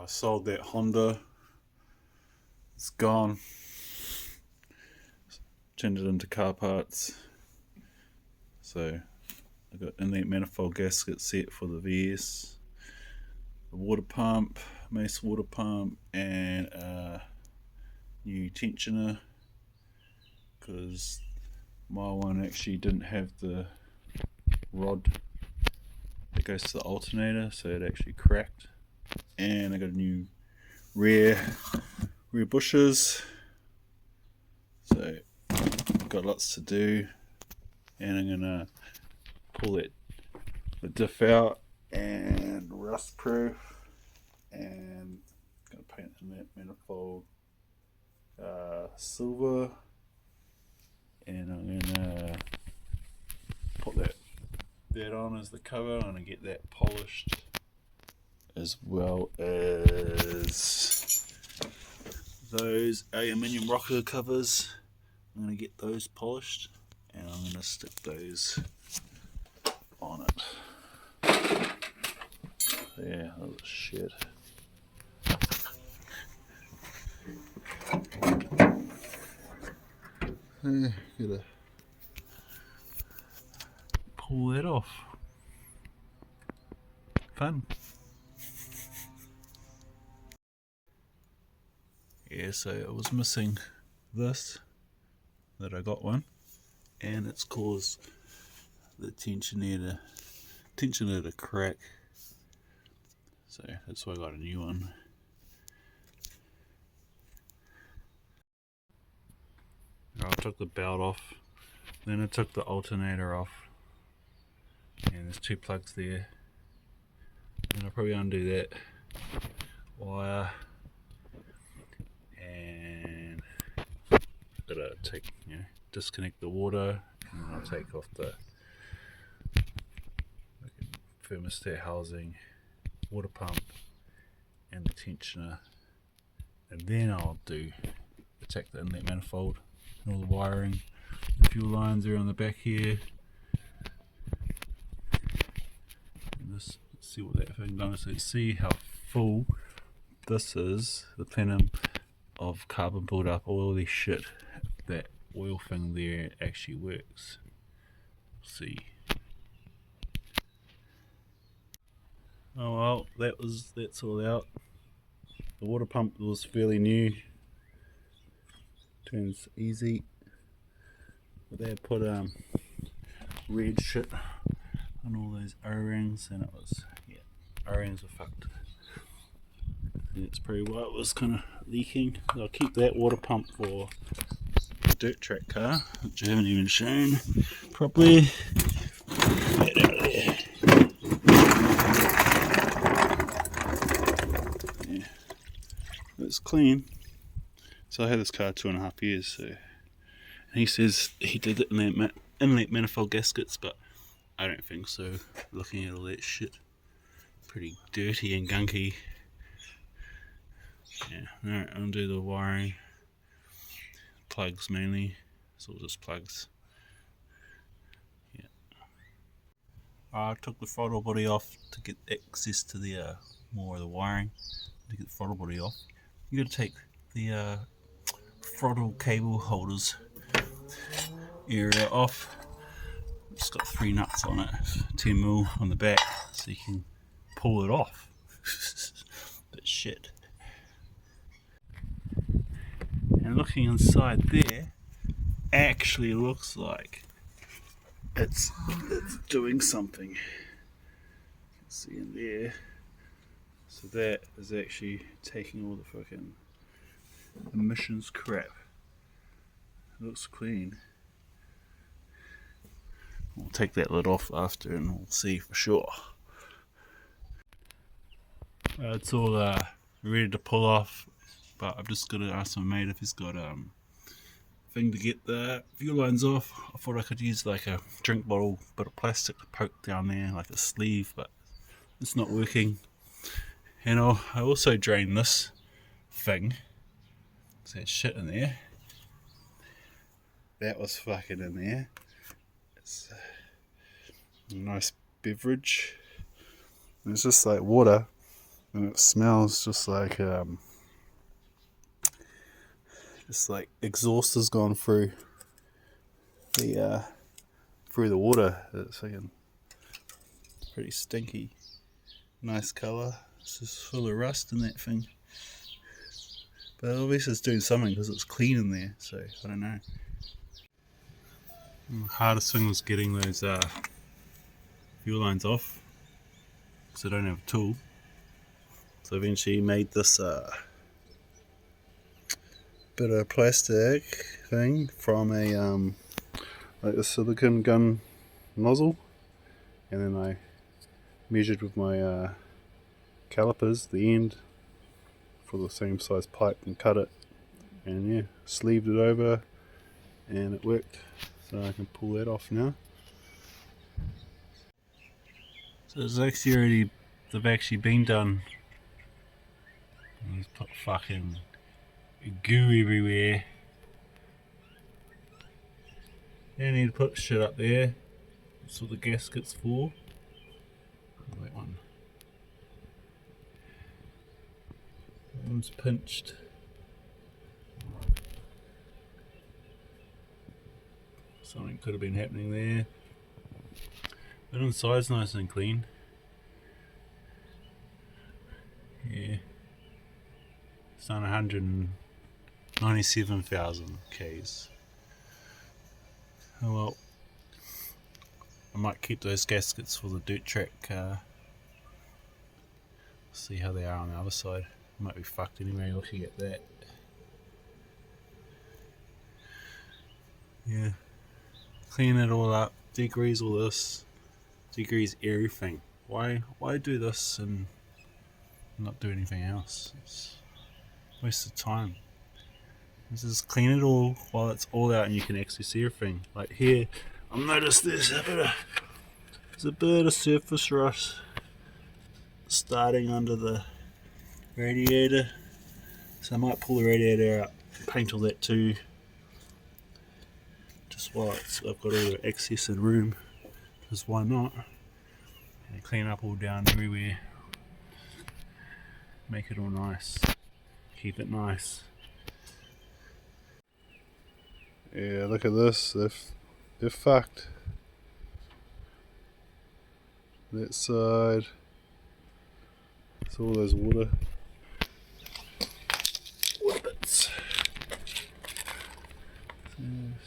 I sold that Honda. It's gone. Turned it into car parts. So I got inlet manifold gasket set for the VS, the water pump, mace water pump, and a new tensioner because my one actually didn't have the rod that goes to the alternator, so it actually cracked. And I got a new rear bushes, so got lots to do. And I'm gonna pull the diff out and rust proof, and gonna paint in that manifold silver, and I'm gonna put that on as the cover. I'm gonna get that polished, as well as those aluminium rocker covers. I'm gonna get those polished, and I'm gonna stick those on it. Yeah, that was shit. Gotta pull that off. Fun. Yeah, so I was missing this, that I got one, and it's caused the tensioner to crack. So that's why I got a new one. I took the belt off, then I took the alternator off, and there's two plugs there. And I'll probably undo that wire, and gotta disconnect the water, and then I'll take off the thermostat housing, water pump, and the tensioner, and then I'll attack the inlet manifold and all the wiring. The fuel lines are on the back here. And let's see what that thing does. So see how full this is, the plenum of carbon build-up, all this shit. That oil thing there actually works. See. Oh well, that's all out. The water pump was fairly new. Turns easy. But they had put red shit on all those O-rings, and it was, O-rings were fucked. And it's probably why it was kind of leaking. I'll keep that water pump for the dirt track car, which I haven't even shown properly. Get out of there. Yeah, it's clean. So I had this car 2.5 years. So, and he says he did it in inlet manifold gaskets, but I don't think so. Looking at all that shit, pretty dirty and gunky. Yeah, alright, I'll do the wiring. Plugs mainly, it's all just plugs. Yeah. I took the throttle body off to get access to the more of the wiring. To get the throttle body off, you gotta take the throttle cable holders area off. It's got 3 nuts on it, 10mm on the back, so you can pull it off. But shit. And looking inside there, actually looks like it's doing something. You can see in there. So that is actually taking all the fucking emissions crap. It looks clean. We'll take that lid off after and we'll see for sure. It's all ready to pull off, but I've just got to ask my mate if he's got thing to get the fuel lines off. I thought I could use like a drink bottle bit of plastic to poke down there like a sleeve, but it's not working. And I also drained this thing. There's shit in there. That was fucking in there. It's a nice beverage. And it's just like water, and it smells just like exhaust has gone through the water. It's fucking pretty stinky. Nice colour. It's just full of rust in that thing. But obviously it's doing something because it's clean in there, so I don't know. The hardest thing was getting those fuel lines off because I don't have a tool. So eventually made this bit of plastic thing from a like a silicone gun nozzle, and then I measured with my calipers the end for the same size pipe and cut it, and yeah, sleeved it over, and it worked. So I can pull that off now. So it's actually they've actually been done. He's put fucking goo everywhere. You need to put shit up there. That's what the gasket's for. That one. That one's pinched. Something could have been happening there. But inside's nice and clean. Yeah. It's done 197,000 Ks. Oh well. I might keep those gaskets for the dirt track. See how they are on the other side. Might be fucked anyway looking at that. Yeah. Clean it all up. Degrease all this. Degrease everything. Why do this and not do anything else? It's a waste of time. Just clean it all while it's all out and you can actually see everything. Like here, I've noticed there's a bit of surface rust starting under the radiator. So I might pull the radiator out, paint all that too. Just while I've got all the access and room. Because why not? And clean up all down everywhere. Make it all nice. Keep it nice. Yeah, look at this. They're fucked. That side. It's all those water bits.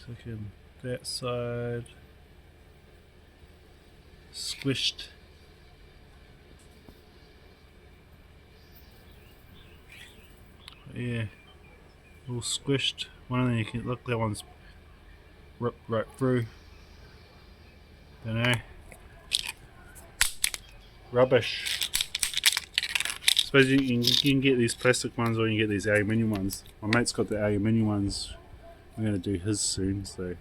Second, that side. Squished. Yeah, all squished. One of them you can look, that one's ripped right through. Don't know. Rubbish. I suppose you can get these plastic ones or you can get these aluminium ones. My mate's got the aluminium ones. I'm going to do his soon, so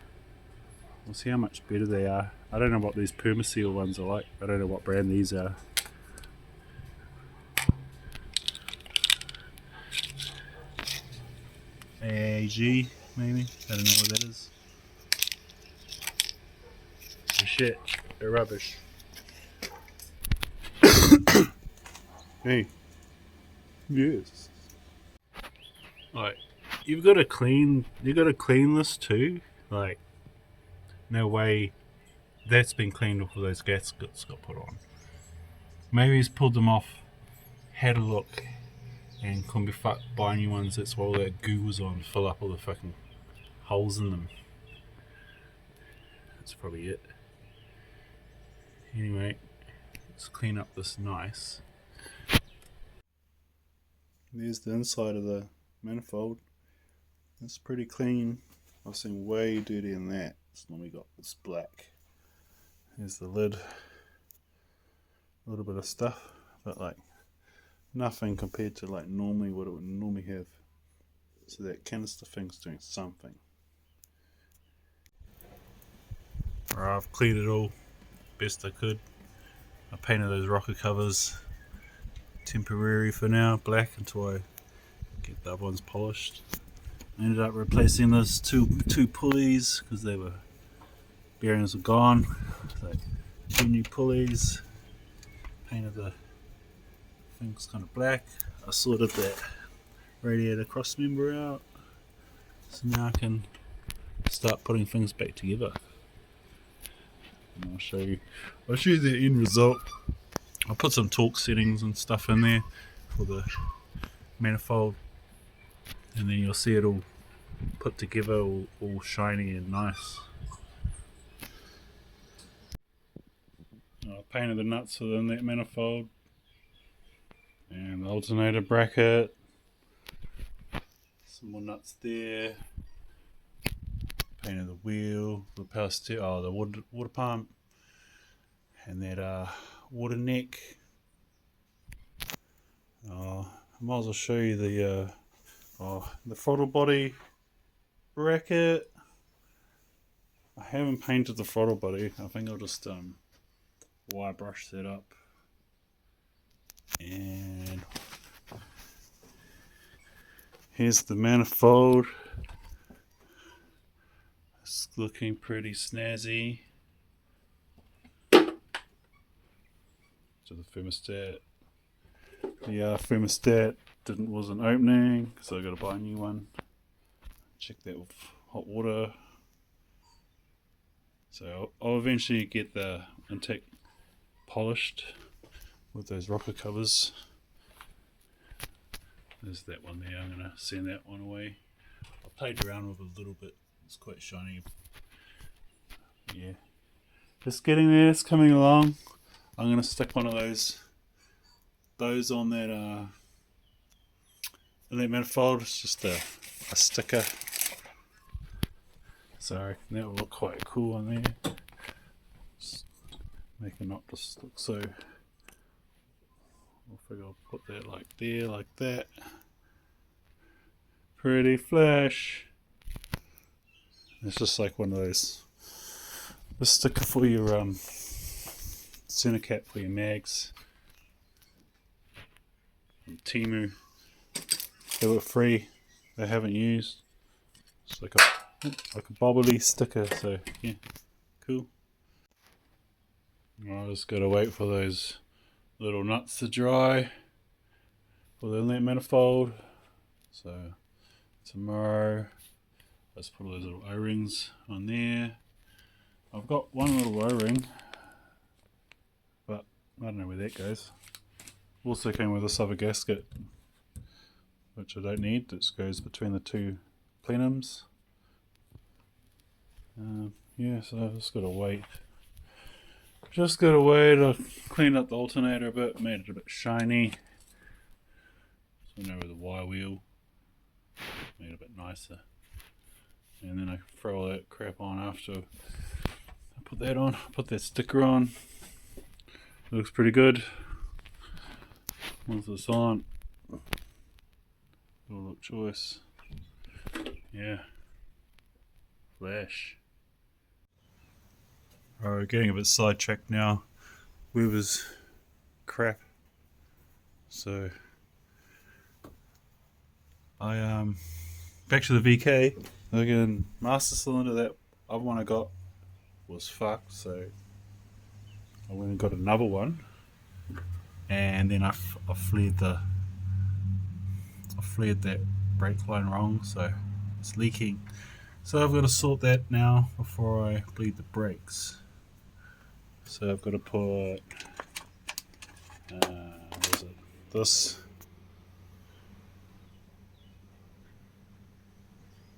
we'll see how much better they are. I don't know what these Permaseal ones are like. I don't know what brand these are. AAG, maybe? I don't know what that is. Oh shit, they're rubbish. Hey. Yes. Like, you gotta clean this too. Like, no way that's been cleaned before those gaskets got put on. Maybe he's pulled them off, had a look, and couldn't be fucked buy new ones. That's why all that goo was on, fill up all the fucking holes in them. That's probably it. Anyway, let's clean up this nice. There's the inside of the manifold. It's pretty clean. I've seen way dirtier than that. It's normally got this black. Here's the lid. A little bit of stuff, but like nothing compared to like normally what it would normally have. So that canister thing's doing something. Alright, I've cleaned it all best I could. I painted those rocker covers temporary for now, black, until I get the other ones polished. I ended up replacing those two pulleys because they were bearings were gone. So 2 new pulleys. Painted the everything's kind of black. I sorted that radiator cross member out, so now I can start putting things back together. And I'll show you the end result. I'll put some torque settings and stuff in there for the manifold, and then you'll see it all put together, all shiny and nice. I painted the nuts for the inlet manifold and the alternator bracket. Some more nuts there. Painted the wheel, the power steer, the water pump, and that water neck. I might as well show you the throttle body bracket. I haven't painted the throttle body. I think I'll just wire brush that up. And here's the manifold. It's looking pretty snazzy. To the thermostat. The thermostat wasn't opening, so I got to buy a new one. Check that with hot water. So I'll eventually get the intake polished with those rocker covers. There's that one there. I'm going to send that one away. I played around with it a little bit. It's quite shiny. Yeah, just getting there. It's coming along. I'm going to stick one of those on that inlet manifold. It's just a sticker. Sorry, that will look quite cool on there. Just make it not just look so. I figure I'll put that like there, like that. Pretty flash. It's just like one of those. The sticker for your center cap for your mags. From Temu. They were free. They haven't used. It's like a bobbly sticker. So yeah, cool. I just gotta wait for those little nuts to dry for the inlet manifold. So tomorrow, let's put all those little O-rings on there. I've got one little O-ring, but I don't know where that goes. Also came with this other gasket, which I don't need. This goes between the two plenums. Yeah, so I've just gotta wait. Just gotta wait. I cleaned up the alternator a bit, made it a bit shiny. So now with the wire wheel, made it a bit nicer. And then I throw all that crap on after I put that on. Put that sticker on. Looks pretty good. Once it's on, it'll look choice. Yeah. Flash. Alright, getting a bit sidetracked now. Weaver's crap. So I back to the VK. Again, master cylinder, that other one I got was fucked, so I went and got another one, and then I flared that brake line wrong, so it's leaking. So I've got to sort that now before I bleed the brakes. So I've got to put what is it? This.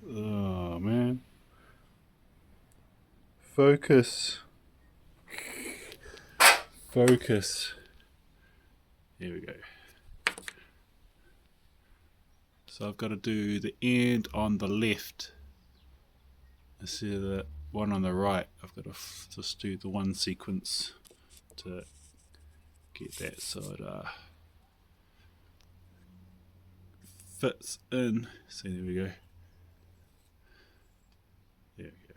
Oh man. Focus. Focus. Here we go. So I've got to do the end on the left instead of the one on the right. I've got to just do the one sequence to get that so it fits in. So there we go. There we go.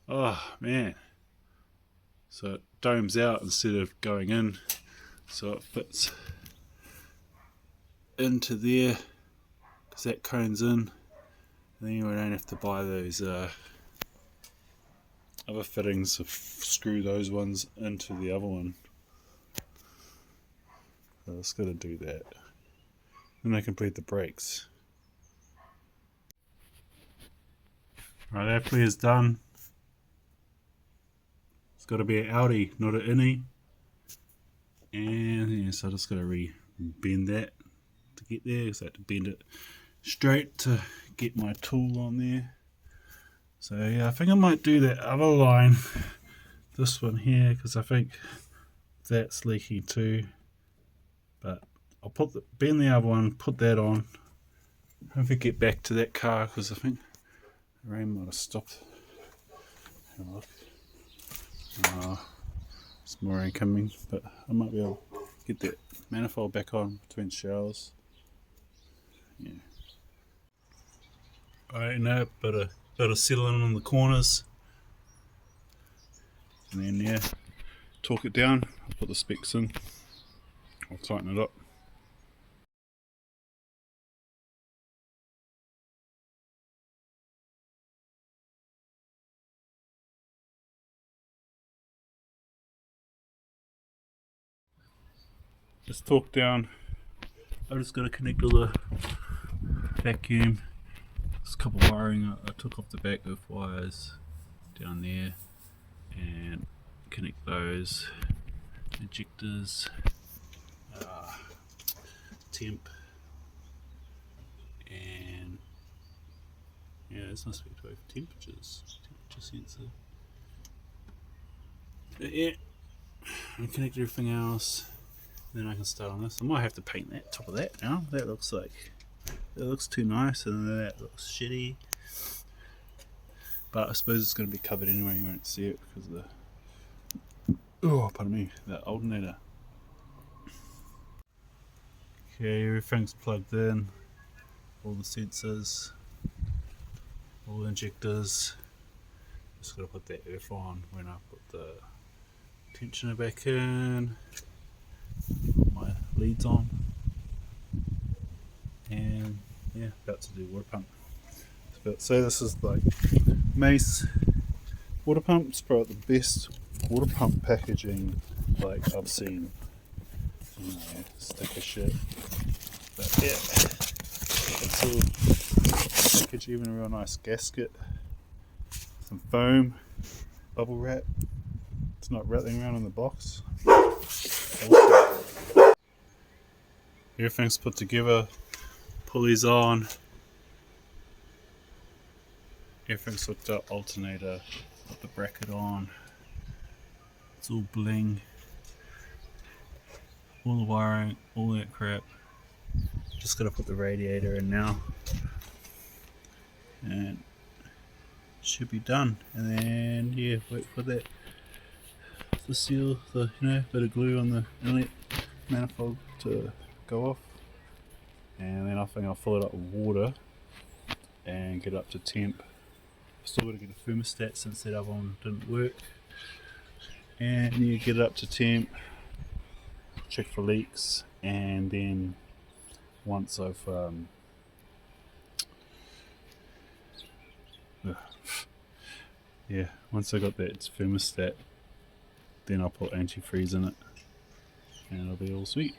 Oh man. So it domes out instead of going in, so it fits into there because that cone's in, and then you don't have to buy those other fittings to screw those ones into the other one. So it's got to do that. Then I can bleed the brakes. Right, that play is done. It's got to be an outie, not an innie. And yeah, so I just got to re-bend that to get there. So I have to bend it straight to get my tool on there. So yeah, I think I might do that other line, this one here, because I think that's leaking too. But I'll bend the other one, put that on. Hopefully get back to that car because I think the rain might have stopped. Have a look. There's more rain coming, but I might be able to get that manifold back on between showers. Yeah. Alright, now bit of sealing on the corners. And then yeah, torque it down, I'll put the specs in, I'll tighten it up. Just torque down. I just got to connect all the vacuum. There's a couple of wiring I took off the back with wires down there and connect those injectors, temp, and yeah, this must be both temperature sensor. But yeah, and connect everything else. Then I can start on this. I might have to paint that top of that now. That looks too nice, and then that looks shitty. But I suppose it's going to be covered anyway. You won't see it because of the alternator. Okay, everything's plugged in. All the sensors, all the injectors. Just got to put that earth on when I put the tensioner back in. My leads on, and yeah, about to do water pump. So this is like Mace water pump. It's probably the best water pump packaging like I've seen. You know, sticker shit. But yeah, it's all package, even a real nice gasket, some foam, bubble wrap. It's not rattling around in the box. Everything's put together, pulleys on, everything's hooked up, alternator, put the bracket on, it's all bling, all the wiring, all that crap. Just gotta put the radiator in now, and should be done. And then yeah, wait for that to seal the bit of glue on the inlet manifold to go off, and then I think I'll fill it up with water and get it up to temp. Still got to get a thermostat since that other one didn't work, and you get it up to temp, check for leaks, and then once I've once I got that thermostat, then I'll put antifreeze in it and it'll be all sweet.